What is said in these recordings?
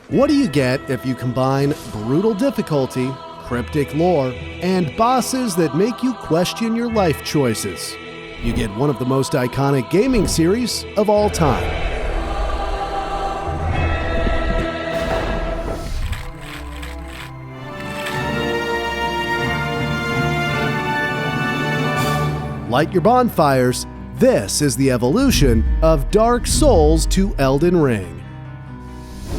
What do you get if you combine brutal difficulty, cryptic lore, and bosses that make you question your life choices? You get one of the most iconic gaming series of all time. Light your bonfires. This is the evolution of Dark Souls to Elden Ring.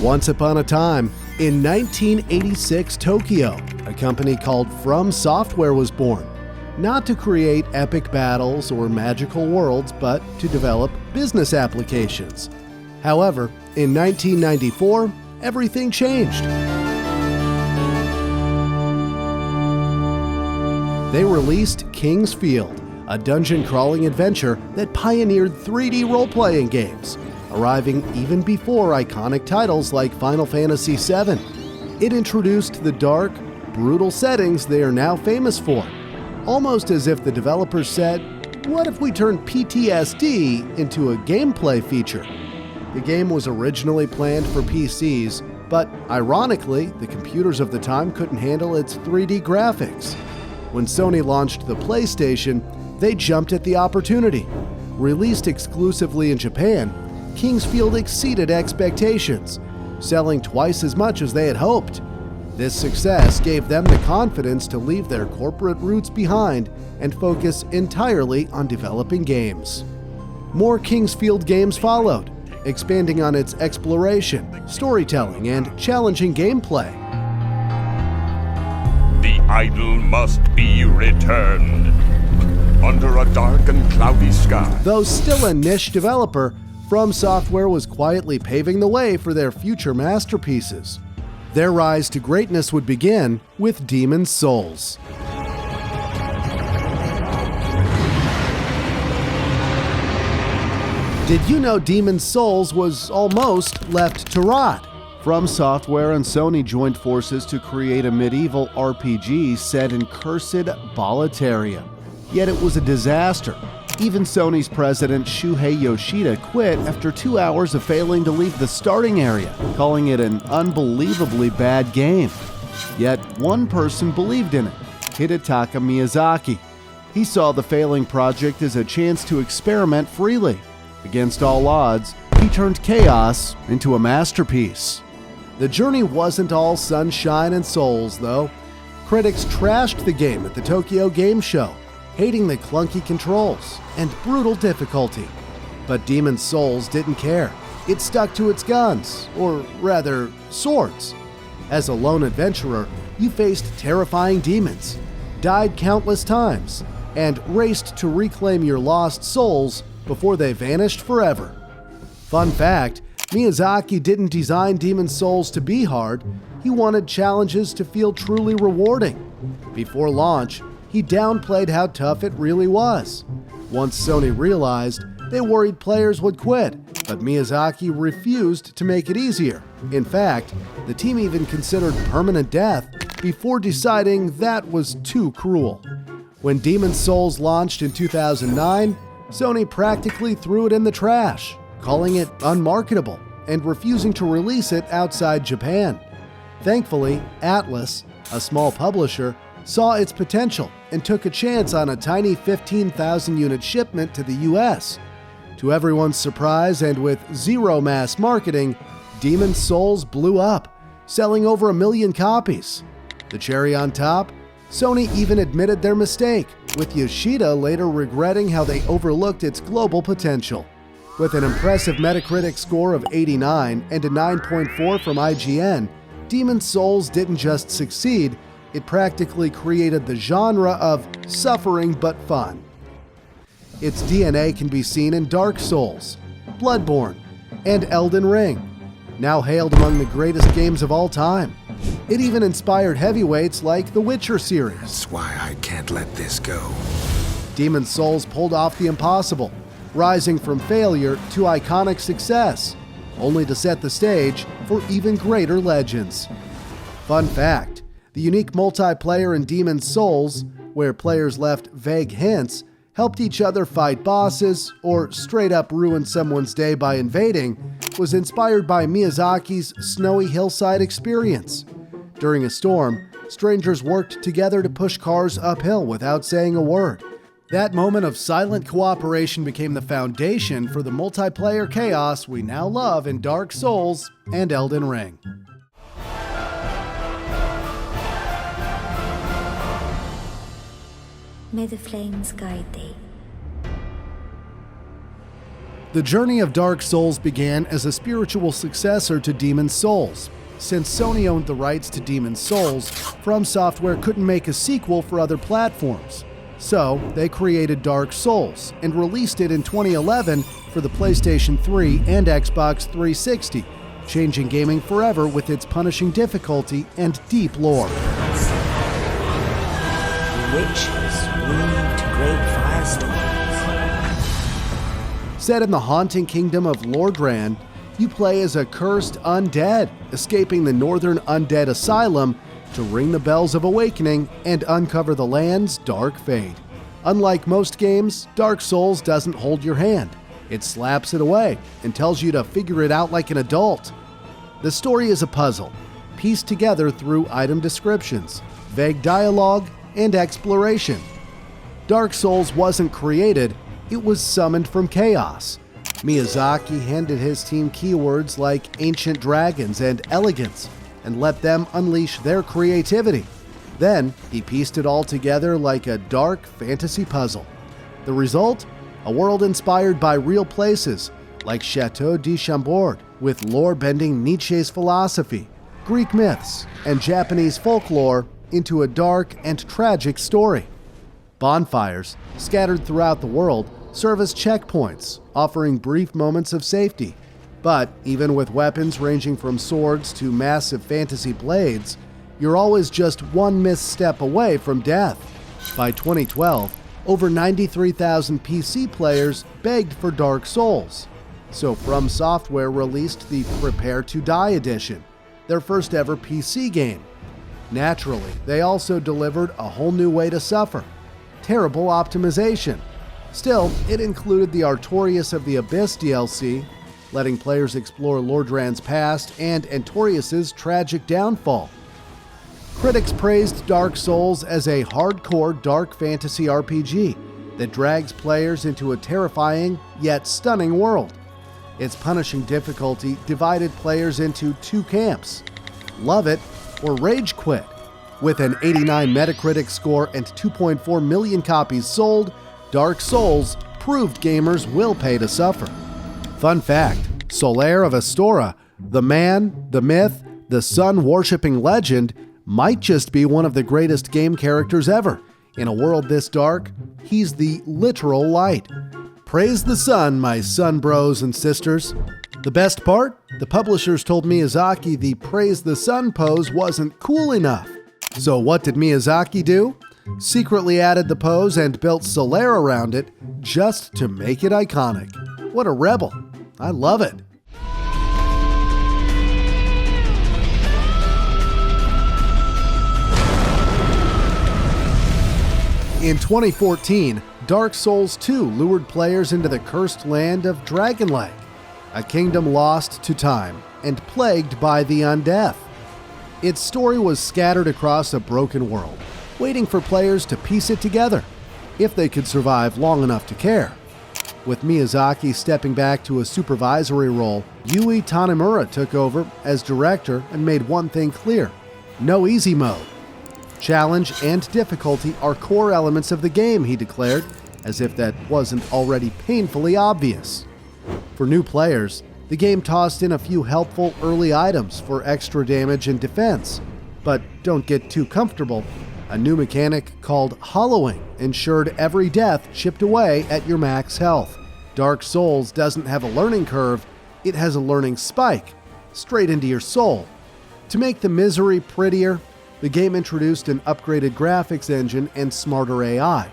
Once upon a time, in 1986 Tokyo, a company called From Software was born, not to create epic battles or magical worlds, but to develop business applications. However, in 1994, everything changed. They released King's Field, a dungeon-crawling adventure that pioneered 3D role-playing games, arriving even before iconic titles like Final Fantasy VII. It introduced the dark, brutal settings they are now famous for, almost as if the developers said, what if we turned PTSD into a gameplay feature? The game was originally planned for PCs, but ironically, the computers of the time couldn't handle its 3D graphics. When Sony launched the PlayStation, they jumped at the opportunity. Released exclusively in Japan, King's Field exceeded expectations, selling twice as much as they had hoped. This success gave them the confidence to leave their corporate roots behind and focus entirely on developing games. More King's Field games followed, expanding on its exploration, storytelling, and challenging gameplay. The idol must be returned. Under a dark and cloudy sky. Though still a niche developer, From Software was quietly paving the way for their future masterpieces. Their rise to greatness would begin with Demon's Souls. Did you know Demon's Souls was almost left to rot? From Software and Sony joined forces to create a medieval RPG set in cursed Boletaria. Yet it was a disaster. Even Sony's president Shuhei Yoshida quit after 2 hours of failing to leave the starting area, calling it an unbelievably bad game. Yet one person believed in it, Hidetaka Miyazaki. He saw the failing project as a chance to experiment freely. Against all odds, he turned chaos into a masterpiece. The journey wasn't all sunshine and souls, though. Critics trashed the game at the Tokyo Game Show, hating the clunky controls and brutal difficulty. But Demon's Souls didn't care. It stuck to its guns, or rather, swords. As a lone adventurer, you faced terrifying demons, died countless times, and raced to reclaim your lost souls before they vanished forever. Fun fact, Miyazaki didn't design Demon's Souls to be hard. He wanted challenges to feel truly rewarding. Before launch, he downplayed how tough it really was. Once Sony realized, they worried players would quit, but Miyazaki refused to make it easier. In fact, the team even considered permanent death before deciding that was too cruel. When Demon's Souls launched in 2009, Sony practically threw it in the trash, calling it unmarketable and refusing to release it outside Japan. Thankfully, Atlus, a small publisher, saw its potential and took a chance on a tiny 15,000 unit shipment to the US. To everyone's surprise and with zero mass marketing, Demon's Souls blew up, selling over 1 million copies. The cherry on top? Sony even admitted their mistake, with Yoshida later regretting how they overlooked its global potential. With an impressive Metacritic score of 89 and a 9.4 from IGN, Demon's Souls didn't just succeed, it practically created the genre of suffering but fun. Its DNA can be seen in Dark Souls, Bloodborne, and Elden Ring, now hailed among the greatest games of all time. It even inspired heavyweights like the Witcher series. That's why I can't let this go. Demon's Souls pulled off the impossible, rising from failure to iconic success, only to set the stage for even greater legends. Fun fact, the unique multiplayer in Demon's Souls, where players left vague hints, helped each other fight bosses or straight up ruin someone's day by invading, was inspired by Miyazaki's snowy hillside experience. During a storm, strangers worked together to push cars uphill without saying a word. That moment of silent cooperation became the foundation for the multiplayer chaos we now love in Dark Souls and Elden Ring. May the flames guide thee. The journey of Dark Souls began as a spiritual successor to Demon's Souls. Since Sony owned the rights to Demon's Souls, From Software couldn't make a sequel for other platforms. So, they created Dark Souls and released it in 2011 for the PlayStation 3 and Xbox 360, changing gaming forever with its punishing difficulty and deep lore. Witches weaved great firestorms. Set in the haunting kingdom of Lordran, you play as a cursed undead, escaping the Northern Undead Asylum to ring the bells of awakening and uncover the land's dark fate. Unlike most games, Dark Souls doesn't hold your hand. It slaps it away and tells you to figure it out like an adult. The story is a puzzle, pieced together through item descriptions, vague dialogue, and exploration. Dark Souls wasn't created, it was summoned from chaos. Miyazaki handed his team keywords like ancient dragons and elegance and let them unleash their creativity. Then, he pieced it all together like a dark fantasy puzzle. The result? A world inspired by real places like Chateau de Chambord, with lore-bending Nietzsche's philosophy, Greek myths, and Japanese folklore into a dark and tragic story. Bonfires, scattered throughout the world, serve as checkpoints, offering brief moments of safety. But even with weapons ranging from swords to massive fantasy blades, you're always just one misstep away from death. By 2012, over 93,000 PC players begged for Dark Souls. So From Software released the Prepare to Die edition, their first ever PC game. Naturally, they also delivered a whole new way to suffer. Terrible optimization. Still, it included the Artorias of the Abyss DLC, letting players explore Lordran's past and Antorius' tragic downfall. Critics praised Dark Souls as a hardcore dark fantasy RPG that drags players into a terrifying yet stunning world. Its punishing difficulty divided players into two camps: love it or rage quit. With an 89 Metacritic score and 2.4 million copies sold, Dark Souls proved gamers will pay to suffer. Fun fact, Solaire of Astora, the man, the myth, the sun-worshipping legend, might just be one of the greatest game characters ever. In a world this dark, he's the literal light. Praise the sun, my sun bros and sisters. The best part? The publishers told Miyazaki the praise the sun pose wasn't cool enough. So what did Miyazaki do? Secretly added the pose and built Solaire around it just to make it iconic. What a rebel. I love it. In 2014, Dark Souls 2 lured players into the cursed land of Dragonlake, a kingdom lost to time and plagued by the undead. Its story was scattered across a broken world, waiting for players to piece it together, if they could survive long enough to care. With Miyazaki stepping back to a supervisory role, Yui Tanimura took over as director and made one thing clear: no easy mode. Challenge and difficulty are core elements of the game, he declared, as if that wasn't already painfully obvious. For new players, the game tossed in a few helpful early items for extra damage and defense. But don't get too comfortable. A new mechanic called hollowing ensured every death chipped away at your max health. Dark Souls doesn't have a learning curve, it has a learning spike, straight into your soul. To make the misery prettier, the game introduced an upgraded graphics engine and smarter AI,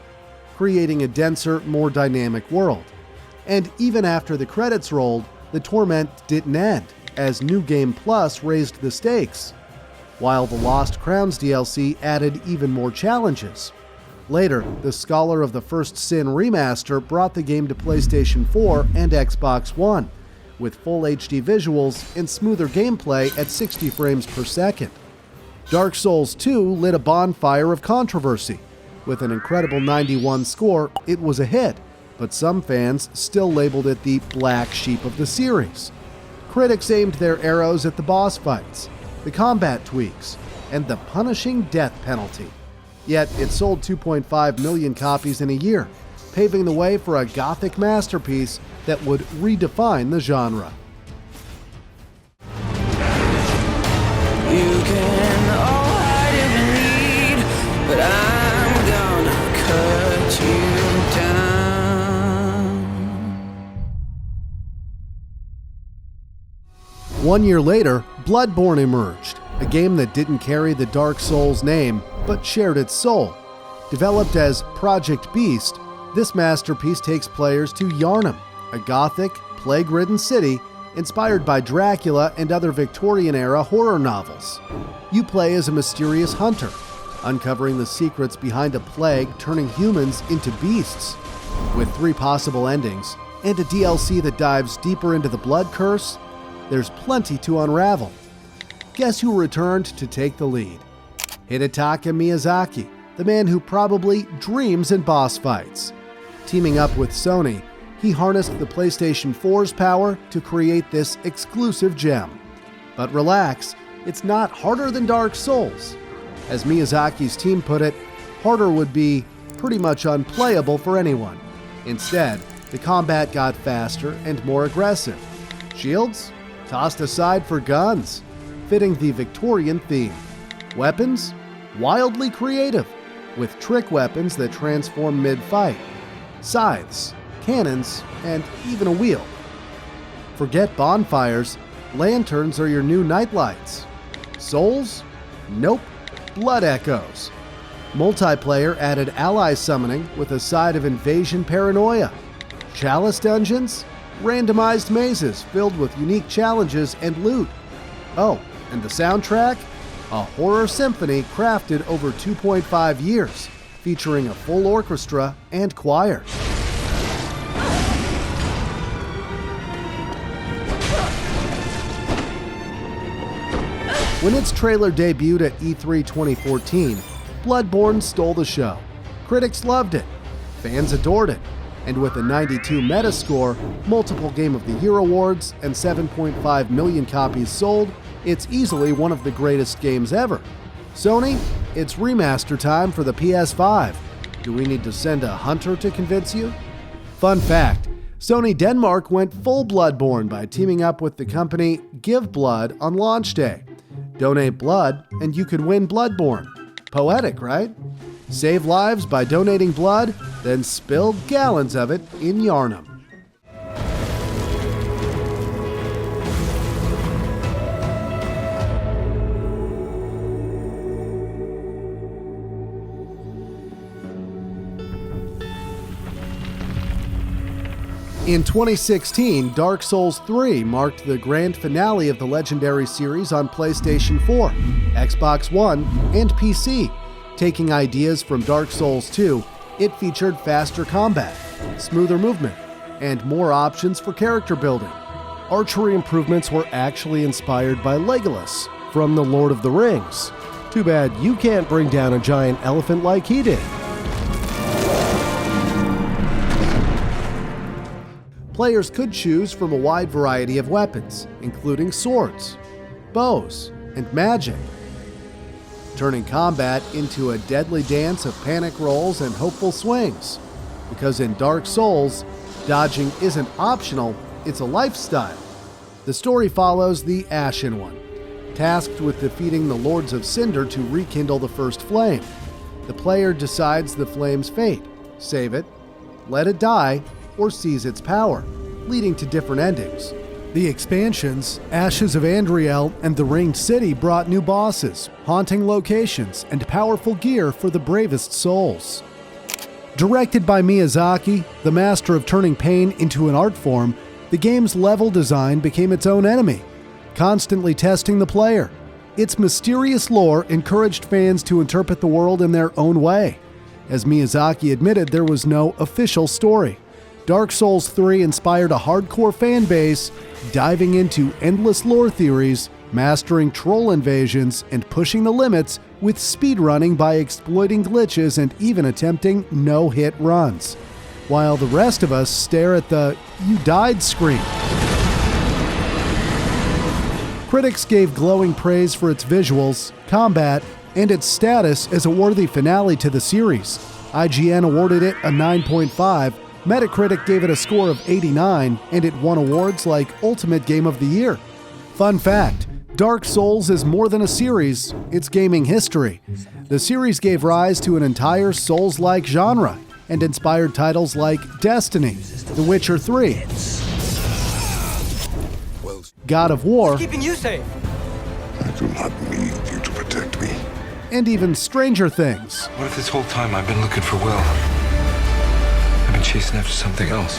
creating a denser, more dynamic world. And even after the credits rolled, the torment didn't end, as New Game Plus raised the stakes, while the Lost Crowns DLC added even more challenges. Later, the Scholar of the First Sin remaster brought the game to PlayStation 4 and Xbox One, with full HD visuals and smoother gameplay at 60 frames per second. Dark Souls 2 lit a bonfire of controversy. With an incredible 91 score, it was a hit, but some fans still labeled it the black sheep of the series. Critics aimed their arrows at the boss fights, the combat tweaks, and the punishing death penalty. Yet it sold 2.5 million copies in a year, paving the way for a gothic masterpiece that would redefine the genre. You can all hide if you need, but I'm gonna cut you down. 1 year later, Bloodborne emerged, a game that didn't carry the Dark Souls name, but shared its soul. Developed as Project Beast, this masterpiece takes players to Yharnam, a gothic, plague-ridden city inspired by Dracula and other Victorian-era horror novels. You play as a mysterious hunter, uncovering the secrets behind a plague turning humans into beasts. With 3 possible endings, and a DLC that dives deeper into the blood curse, there's plenty to unravel. Guess who returned to take the lead? Hidetaka Miyazaki, the man who probably dreams in boss fights. Teaming up with Sony, he harnessed the PlayStation 4's power to create this exclusive gem. But relax, it's not harder than Dark Souls. As Miyazaki's team put it, harder would be pretty much unplayable for anyone. Instead, the combat got faster and more aggressive. Shields? Tossed aside for guns, fitting the Victorian theme. Weapons? Wildly creative, with trick weapons that transform mid-fight. Scythes, cannons, and even a wheel. Forget bonfires, lanterns are your new nightlights. Souls? Nope, blood echoes. Multiplayer added ally summoning with a side of invasion paranoia. Chalice dungeons? Randomized mazes filled with unique challenges and loot. Oh, and the soundtrack? A horror symphony crafted over 2.5 years, featuring a full orchestra and choir. When its trailer debuted at E3 2014, Bloodborne stole the show. Critics loved it, fans adored it, and with a 92 Metascore, multiple Game of the Year awards, and 7.5 million copies sold, it's easily one of the greatest games ever. Sony, it's remaster time for the PS5. Do we need to send a hunter to convince you? Fun fact, Sony Denmark went full Bloodborne by teaming up with the company Give Blood on launch day. Donate blood and you could win Bloodborne. Poetic, right? Save lives by donating blood, then spill gallons of it in Yharnam. In 2016, Dark Souls 3 marked the grand finale of the legendary series on PlayStation 4, Xbox One, and PC. Taking ideas from Dark Souls 2, it featured faster combat, smoother movement, and more options for character building. Archery improvements were actually inspired by Legolas from The Lord of the Rings. Too bad you can't bring down a giant elephant like he did. Players could choose from a wide variety of weapons, including swords, bows, and magic, turning combat into a deadly dance of panic rolls and hopeful swings. Because in Dark Souls, dodging isn't optional, it's a lifestyle. The story follows the Ashen One, tasked with defeating the Lords of Cinder to rekindle the first flame. The player decides the flame's fate: save it, let it die, or seize its power, leading to different endings. The expansions, Ashes of Andriel and the Ringed City, brought new bosses, haunting locations, and powerful gear for the bravest souls. Directed by Miyazaki, the master of turning pain into an art form, the game's level design became its own enemy, constantly testing the player. Its mysterious lore encouraged fans to interpret the world in their own way. As Miyazaki admitted, there was no official story. Dark Souls 3 inspired a hardcore fan base, diving into endless lore theories, mastering troll invasions, and pushing the limits with speedrunning by exploiting glitches and even attempting no-hit runs, while the rest of us stare at the "you died" screen. Critics gave glowing praise for its visuals, combat, and its status as a worthy finale to the series. IGN awarded it a 9.5, Metacritic gave it a score of 89, and it won awards like Ultimate Game of the Year. Fun fact, Dark Souls is more than a series, it's gaming history. The series gave rise to an entire Souls-like genre and inspired titles like Destiny, The Witcher 3, God of War, Keeping you safe. I do not need you to protect me. and even Stranger Things. What if this whole time I've been looking for Will? I've been chasing after something else.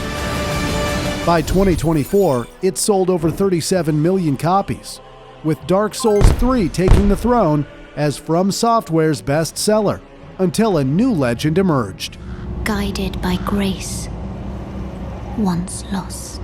By 2024, it sold over 37 million copies, with Dark Souls 3 taking the throne as From Software's bestseller, until a new legend emerged. Guided by grace, once lost.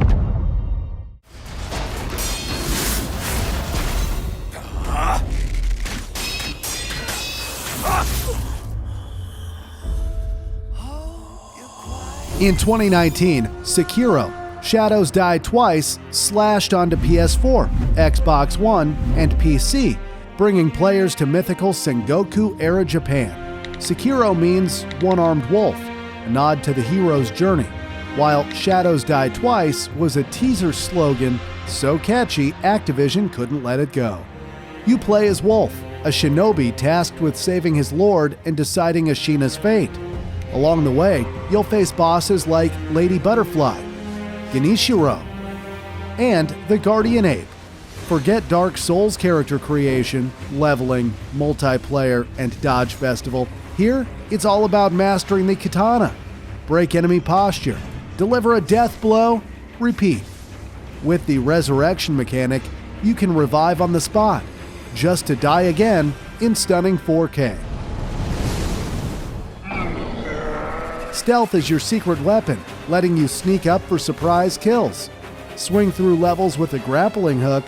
In 2019, Sekiro, Shadows Die Twice, slashed onto PS4, Xbox One, and PC, bringing players to mythical Sengoku-era Japan. Sekiro means one-armed wolf, a nod to the hero's journey, while Shadows Die Twice was a teaser slogan so catchy Activision couldn't let it go. You play as Wolf, a shinobi tasked with saving his lord and deciding Ashina's fate. Along the way, you'll face bosses like Lady Butterfly, Ganishiro, and the Guardian Ape. Forget Dark Souls character creation, leveling, multiplayer, and dodge festival. Here, it's all about mastering the katana, break enemy posture, deliver a death blow, repeat. With the resurrection mechanic, you can revive on the spot, just to die again in stunning 4K. Stealth is your secret weapon, letting you sneak up for surprise kills, swing through levels with a grappling hook,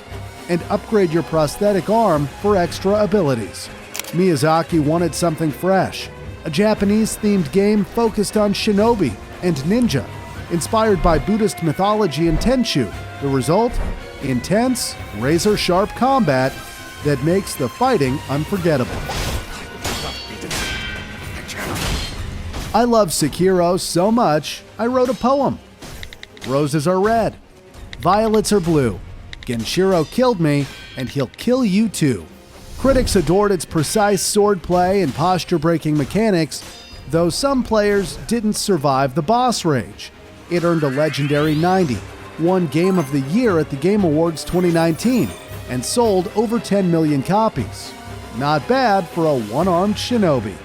and upgrade your prosthetic arm for extra abilities. Miyazaki wanted something fresh, a Japanese-themed game focused on shinobi and ninja, inspired by Buddhist mythology and Tenchu. The result? Intense, razor-sharp combat that makes the fighting unforgettable. I love Sekiro so much, I wrote a poem. Roses are red, violets are blue. Genshiro killed me, and he'll kill you too. Critics adored its precise swordplay and posture-breaking mechanics, though some players didn't survive the boss rage. It earned a legendary 90, won Game of the Year at the Game Awards 2019, and sold over 10 million copies. Not bad for a one-armed shinobi.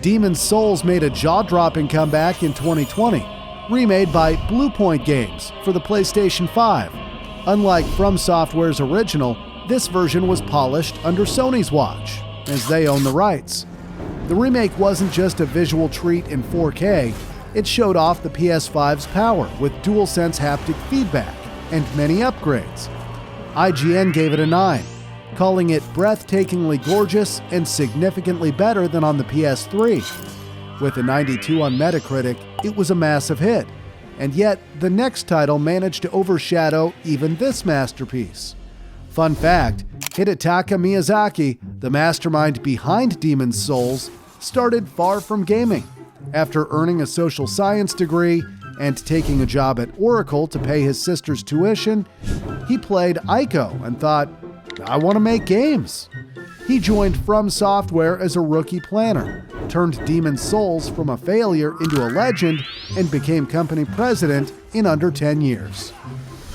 Demon's Souls made a jaw-dropping comeback in 2020, remade by Bluepoint Games for the PlayStation 5. Unlike From Software's original, this version was polished under Sony's watch, as they own the rights. The remake wasn't just a visual treat in 4K, it showed off the PS5's power with DualSense haptic feedback and many upgrades. IGN gave it a 9. Calling it breathtakingly gorgeous and significantly better than on the PS3. With a 92 on Metacritic, it was a massive hit, and yet the next title managed to overshadow even this masterpiece. Fun fact, Hidetaka Miyazaki, the mastermind behind Demon's Souls, started far from gaming. After earning a social science degree and taking a job at Oracle to pay his sister's tuition, he played Ico and thought, I want to make games. He joined From Software as a rookie planner, turned Demon's Souls from a failure into a legend, and became company president in under 10 years.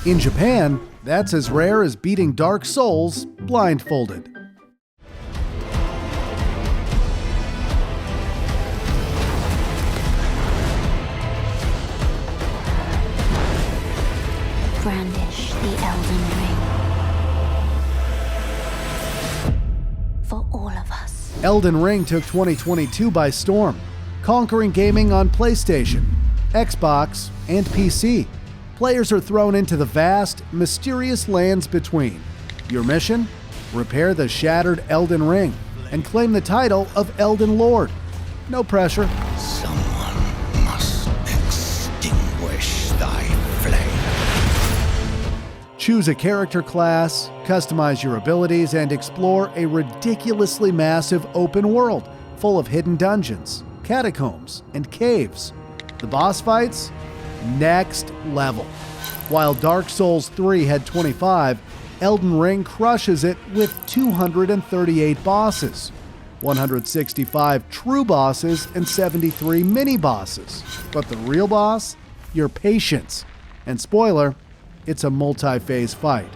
In Japan, that's as rare as beating Dark Souls blindfolded. Elden Ring. For all of us. Elden Ring took 2022 by storm, conquering gaming on PlayStation, Xbox, and PC. Players are thrown into the vast, mysterious lands between. Your mission? Repair the shattered Elden Ring and claim the title of Elden Lord. No pressure. Someone must extinguish thy flame. Choose a character class, customize your abilities, and explore a ridiculously massive open world full of hidden dungeons, catacombs, and caves. The boss fights? Next level. While Dark Souls 3 had 25, Elden Ring crushes it with 238 bosses, 165 true bosses, and 73 mini-bosses. But the real boss? Your patience. And spoiler, it's a multi-phase fight.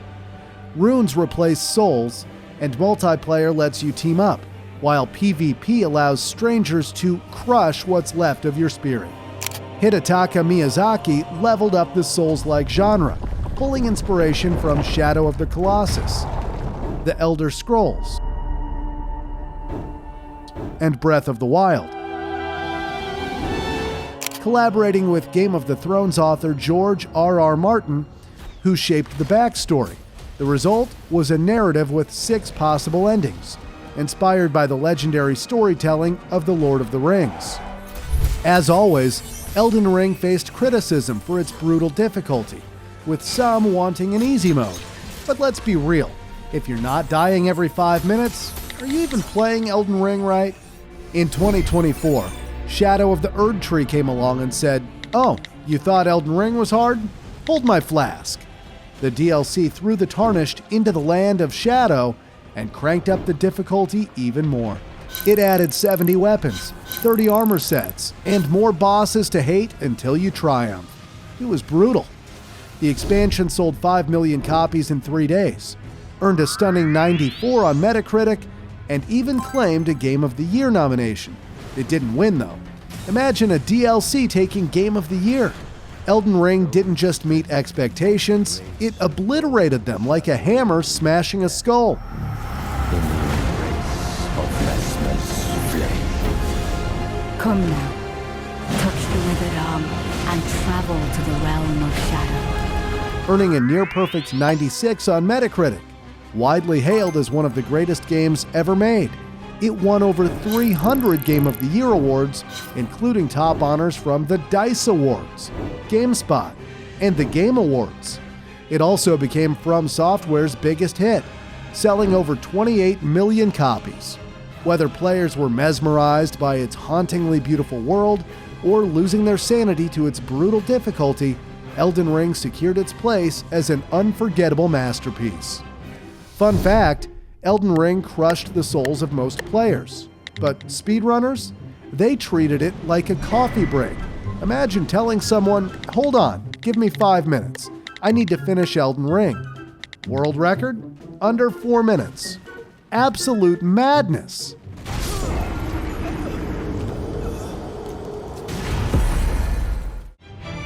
Runes replace souls, and multiplayer lets you team up, while PvP allows strangers to crush what's left of your spirit. Hidetaka Miyazaki leveled up the Souls-like genre, pulling inspiration from Shadow of the Colossus, The Elder Scrolls, and Breath of the Wild. Collaborating with Game of the Thrones author George R.R. Martin, who shaped the backstory. The result was a narrative with 6 possible endings, inspired by the legendary storytelling of The Lord of the Rings. As always, Elden Ring faced criticism for its brutal difficulty, with some wanting an easy mode. But let's be real, if you're not dying every 5 minutes, are you even playing Elden Ring right? In 2024, Shadow of the Erd Tree came along and said, "Oh, you thought Elden Ring was hard? Hold my flask." The DLC threw the Tarnished into the land of Shadow and cranked up the difficulty even more. It added 70 weapons, 30 armor sets, and more bosses to hate until you triumph. It was brutal. The expansion sold 5 million copies in 3 days, earned a stunning 94 on Metacritic, and even claimed a Game of the Year nomination. It didn't win, though. Imagine a DLC taking Game of the Year. Elden Ring didn't just meet expectations, it obliterated them like a hammer smashing a skull. Come now, touch the withered arm and travel to the realm of shadow. Earning a near-perfect 96 on Metacritic. Widely hailed as one of the greatest games ever made. It won over 300 Game of the Year awards, including top honors from the DICE Awards, GameSpot, and the Game Awards. It also became From Software's biggest hit, selling over 28 million copies. Whether players were mesmerized by its hauntingly beautiful world or losing their sanity to its brutal difficulty, Elden Ring secured its place as an unforgettable masterpiece. Fun fact, Elden Ring crushed the souls of most players. But speedrunners? They treated it like a coffee break. Imagine telling someone, "Hold on, give me 5 minutes. I need to finish Elden Ring." World record? Under 4 minutes. Absolute madness.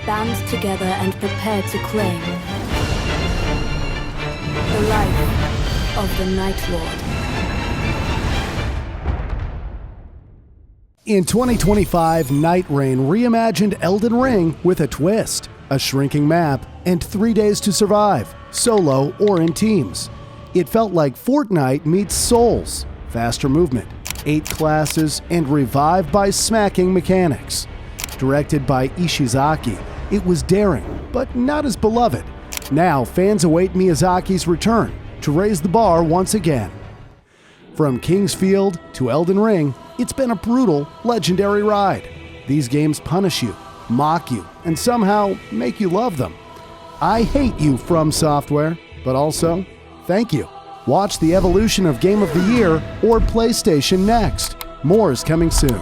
Band together and prepare to claim the life of the Night Lord. In 2025, Nightreign reimagined Elden Ring with a twist, a shrinking map, and 3 days to survive, solo or in teams. It felt like Fortnite meets Souls, faster movement, 8 classes, and revived by smacking mechanics. Directed by Ishizaki, it was daring, but not as beloved. Now fans await Miyazaki's return to raise the bar once again. From Kingsfield to Elden Ring, it's been a brutal, legendary ride. These games punish you, mock you, and somehow make you love them. I hate you, From Software, but also, thank you. Watch the evolution of Game of the Year or PlayStation Next. More is coming soon.